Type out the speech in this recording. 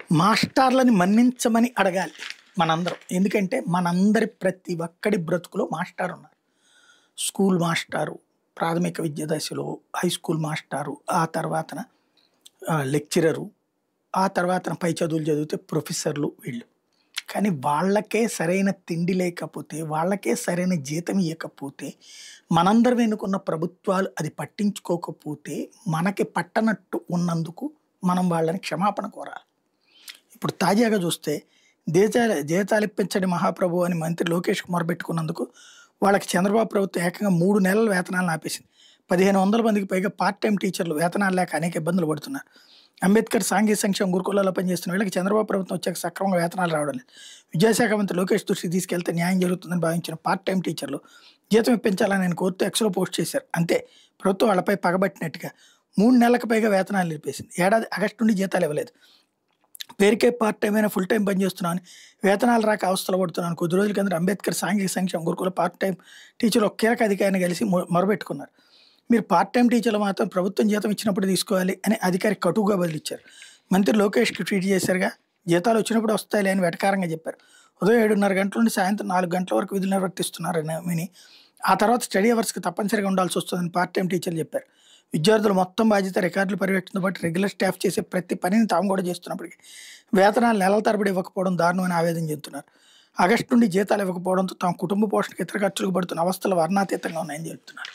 మాస్టర్లని మన్నించమని అడగాలి మనందరం. ఎందుకంటే మనందరి ప్రతి ఒక్కడి బ్రతుకులో మాస్టర్ ఉన్నారు. స్కూల్ మాస్టారు, ప్రాథమిక విద్య దశలో హై స్కూల్ మాస్టారు, ఆ తర్వాతన లెక్చరరు, ఆ తర్వాతన పై చదువులు చదివితే ప్రొఫెసర్లు వీళ్ళు. కానీ వాళ్ళకే సరైన తిండి లేకపోతే, వాళ్ళకే సరైన జీతం ఇయ్యకపోతే, మనందరం ఎన్నుకున్న ప్రభుత్వాలు అది పట్టించుకోకపోతే, మనకి పట్టనట్టు ఉన్నందుకు మనం వాళ్ళని క్షమాపణ కోరాలి. ఇప్పుడు తాజాగా చూస్తే జీతాలిప్పించండి మహాప్రభు అని మంత్రి లోకేష్ కుమార్ పెట్టుకున్నందుకు వాళ్ళకి చంద్రబాబు ప్రభుత్వం ఏకంగా 3 నెలల వేతనాలను ఆపేసింది. 1500 మందికి పైగా పార్ట్ టైం టీచర్లు వేతనాలు లేక అనేక ఇబ్బందులు పడుతున్నారు. అంబేద్కర్ సాంఘిక సంక్షేమ గురుకులాల్లో పనిచేస్తున్న వీళ్ళకి చంద్రబాబు ప్రభుత్వం వచ్చాక సక్రమంగా వేతనాలు రావడం లేదు. విద్యాశాఖ మంత్రి లోకేష్ దృష్టికి తీసుకెళ్తే న్యాయం జరుగుతుందని భావించిన పార్ట్ టైం టీచర్లు జీతం ఇప్పించాలని ఆయన కోరుతూ ఎక్స్లో పోస్ట్ చేశారు. అంతే, ప్రభుత్వం వాళ్ళపై పగబట్టినట్టుగా 3 నెలలకు పైగా వేతనాలు నిలిపేసింది. ఏడాది ఆగస్టు నుండి జీతాలు ఇవ్వలేదు. పేరుకే పార్ట్ టైం అయినా ఫుల్ టైం పనిచేస్తున్నాను, వేతనాలు రాక అవస్థలు పడుతున్నాను. కొద్ది రోజుల కింద అంబేద్కర్ సాంఘిక సంక్షేమ గురుకుల పార్ట్ టైం టీచర్లు ఒక కీలక అధికారిని కలిసి మొరబెట్టుకున్నారు. మీరు పార్ట్ టైం టీచర్లు మాత్రం ప్రభుత్వం జీతం ఇచ్చినప్పుడు తీసుకోవాలి అని అధికారి కటువుగా బదిలిచ్చారు. మంత్రి లోకేష్కి ట్వీట్ చేశారుగా, జీతాలు వచ్చినప్పుడు వస్తాయిలే అని వెటకారంగా చెప్పారు. ఉదయం 7:30 గంటల నుండి సాయంత్రం 4 గంటల వరకు విధులు నిర్వర్తిస్తున్నారని, ఆ తర్వాత స్టడీ అవర్స్కి తప్పనిసరిగా ఉండాల్సి వస్తుందని పార్ట్ టైం టీచర్లు చెప్పారు. విద్యార్థులు మొత్తం బాధ్యత రికార్డులు పర్యవేక్షణతో పాటు రెగ్యులర్ స్టాఫ్ చేసే ప్రతి పనిని తాము కూడా చేస్తున్నప్పటికీ వేతనాలు నెలల తరబడి ఇవ్వకపోవడం దారుణమని ఆవేదన చెబుతున్నారు. ఆగస్టు నుండి జీతాలు ఇవ్వకపోవడంతో తాము కుటుంబ పోషణకు ఇతర ఖర్చులకు పడుతున్న అవస్థలు వర్ణాతీతంగా ఉన్నాయని చెబుతున్నారు.